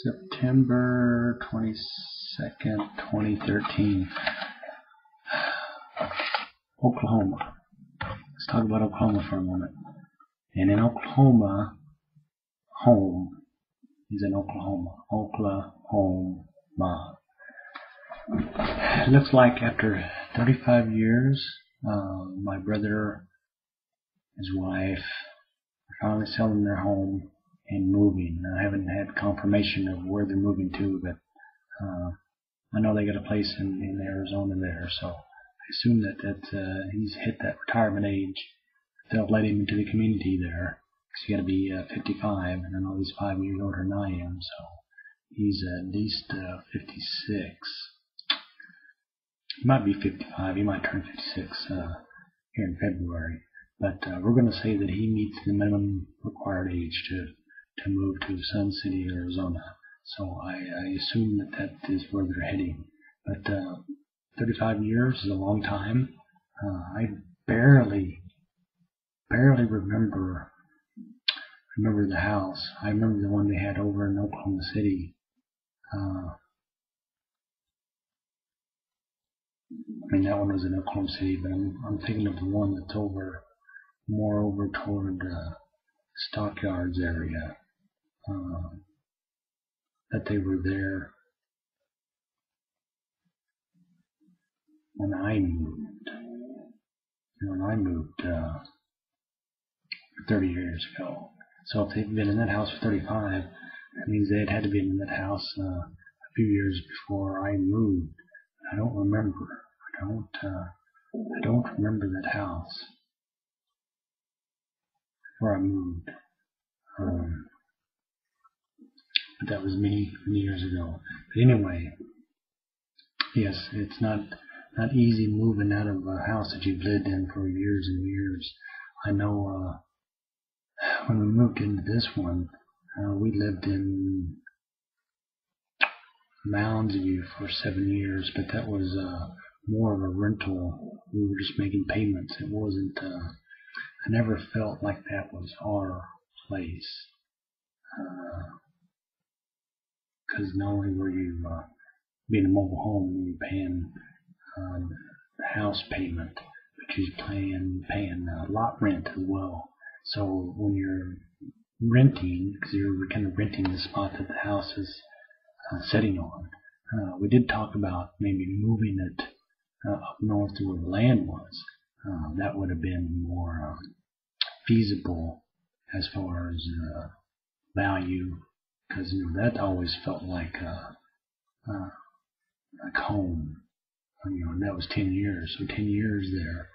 September 22nd, 2013. Oklahoma. Let's talk about Oklahoma for a moment. And in Oklahoma, home is in Oklahoma. Oklahoma. It looks like after 35 years, my brother, his wife, are finally selling their home and moving. I haven't had confirmation of where they're moving to, but I know they got a place in Arizona there, so I assume that he's hit that retirement age. They'll let him into the community there, because you got to be 55, and I know he's 5 years older than I am, so he's at least 56. He might be 55. He might turn 56 here in February. But we're going to say that he meets the minimum required age to move to Sun City, Arizona. So I assume that is where they're heading. But 35 years is a long time. I barely remember the house. I remember the one they had over in Oklahoma City. I mean, that one was in Oklahoma City, but I'm thinking of the one that's more over toward Stockyards area. That they were there when I moved. When I moved 30 years ago. So if they've been in that house for 35, that means they had to be in that house a few years before I moved. I don't remember. I don't remember that house where I moved. But that was many years ago. But anyway, yes, it's not easy moving out of a house that you've lived in for years and years. I know when we moved into this one, we lived in Mounds View for 7 years, but that was more of a rental. We were just making payments. It wasn't. I never felt like that was our place. Because not only were you being a mobile home, you were paying the house payment, but you're paying lot rent as well. So when you're renting, because you're kind of renting the spot that the house is sitting on, we did talk about maybe moving it up north to where the land was. That would have been more feasible as far as value, because that always felt like home. And that was 10 years. So 10 years there,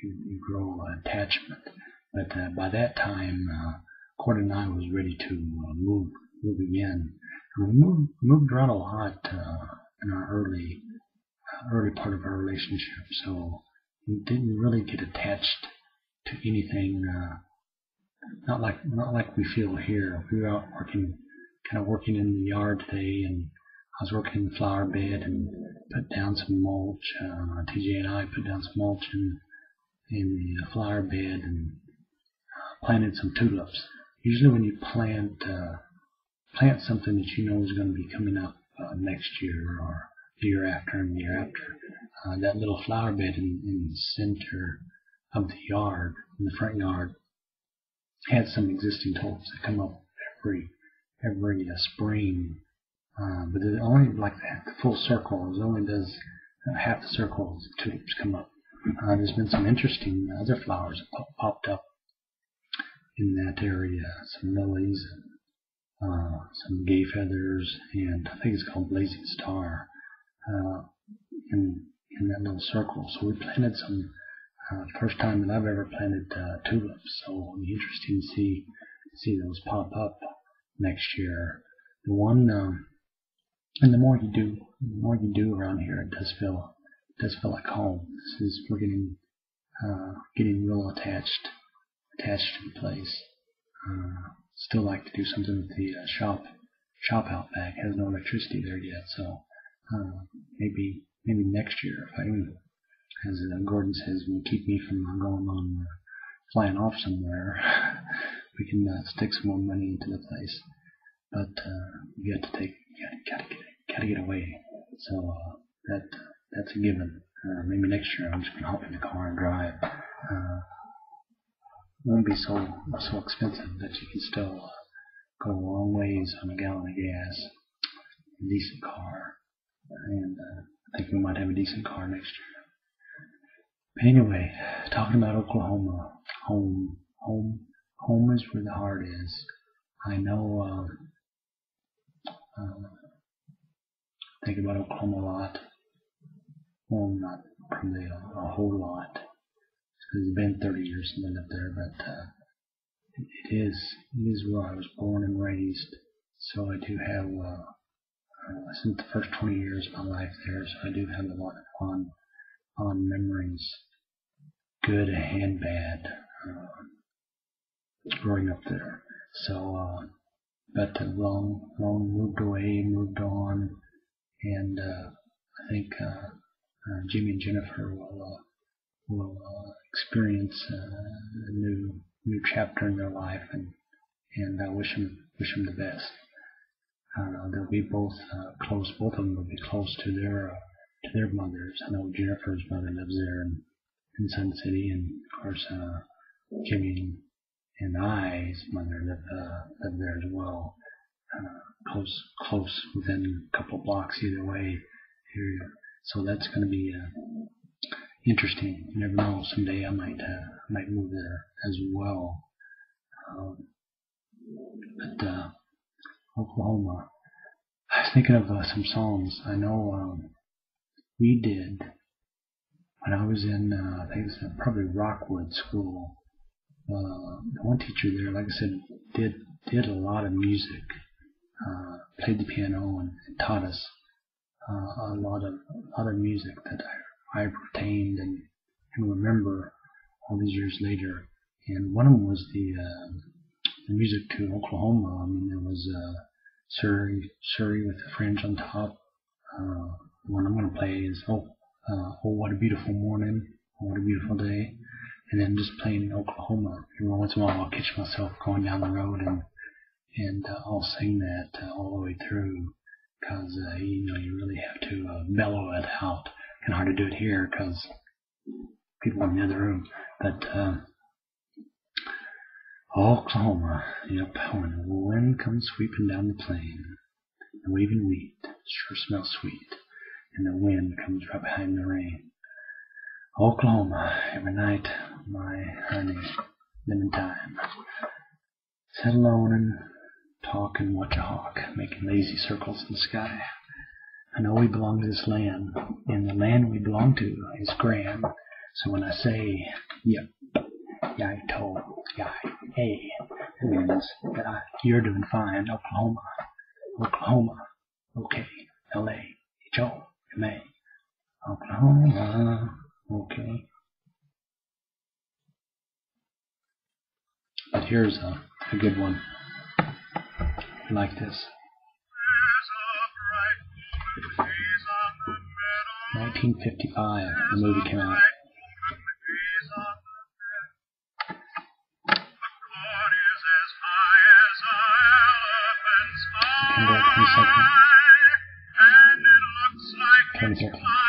you grow attachment. But by that time, Court and I was ready to move again. And we moved around a lot in our early part of our relationship. So we didn't really get attached to anything. Not like we feel here. We were out working in the yard today, and I was working in the flower bed and put down some mulch. TJ and I put down some mulch in the flower bed and planted some tulips. Usually when you plant something that you know is going to be coming up next year or the year after and the year after, that little flower bed in the center of the yard, in the front yard, had some existing tulips that come up every spring, but it only like the full circle. It only does half the circle as the tulips come up. There's been some interesting other flowers that popped up in that area. Some lilies, some gay feathers, and I think it's called blazing star in that little circle. So we planted some. First time that I've ever planted tulips, so it'll be interesting to see those pop up next year. The one, and the more you do around here, it does feel like home. We're getting real attached to the place. Still like to do something with the shop out back. Has no electricity there yet, so maybe next year if I do. As Gordon says, will keep me from going on flying off somewhere. We can stick some more money into the place. but you got to take, gotta get away. So that's a given. Maybe next year I'm just gonna hop in the car and drive. It won't be so expensive that you can still go a long ways on a gallon of gas. A decent car, and I think we might have a decent car next year. But anyway, talking about Oklahoma, home is where the heart is. I know. Think about Oklahoma a lot. Well, not probably a whole lot. It's been 30 years since I lived there, but it is where I was born and raised. So I do have. I spent the first 20 years of my life there, so I do have a lot of fond memories, good and bad, growing up there. So, but long moved away, moved on, and I think Jimmy and Jennifer will experience a new chapter in their life, and I wish them the best. They'll be both close. Both of them will be close to their mothers. I know Jennifer's mother lives there in Sun City, and of course Jimmy and I's mother live there as well. Close within a couple of blocks either way here. So that's going to be interesting. You never know. Someday I might move there as well. But Oklahoma. I was thinking of some songs. I know we did when I was in, I think it was probably Rockwood School. One teacher there, like I said, did a lot of music, played the piano and taught us a lot of music that I retained and remember all these years later. And one of them was the music to Oklahoma. I mean, there was Surrey with the fringe on top. One I'm going to play is Oh What a Beautiful Morning, Oh What a Beautiful Day, and then just playing Oklahoma. Every once in a while I'll catch myself going down the road and I'll sing that all the way through, because you really have to bellow it out. I can hardly do it here because people in the other room, but Oklahoma, yep, when the wind comes sweeping down the plain, the waving wheat sure smells sweet, and the wind comes right behind the rain. Oklahoma, every night, my honey, lemon time. Sit alone and talk and watch a hawk, making lazy circles in the sky. I know we belong to this land, and the land we belong to is grand. So when I say, yep, yai-to, yai-hey, it means that you're doing fine. Oklahoma, okay, L-A-H-O-M-A, Oklahoma, okay. But here's a good one. I like this. 1955, the movie came out. September 22nd, 2013.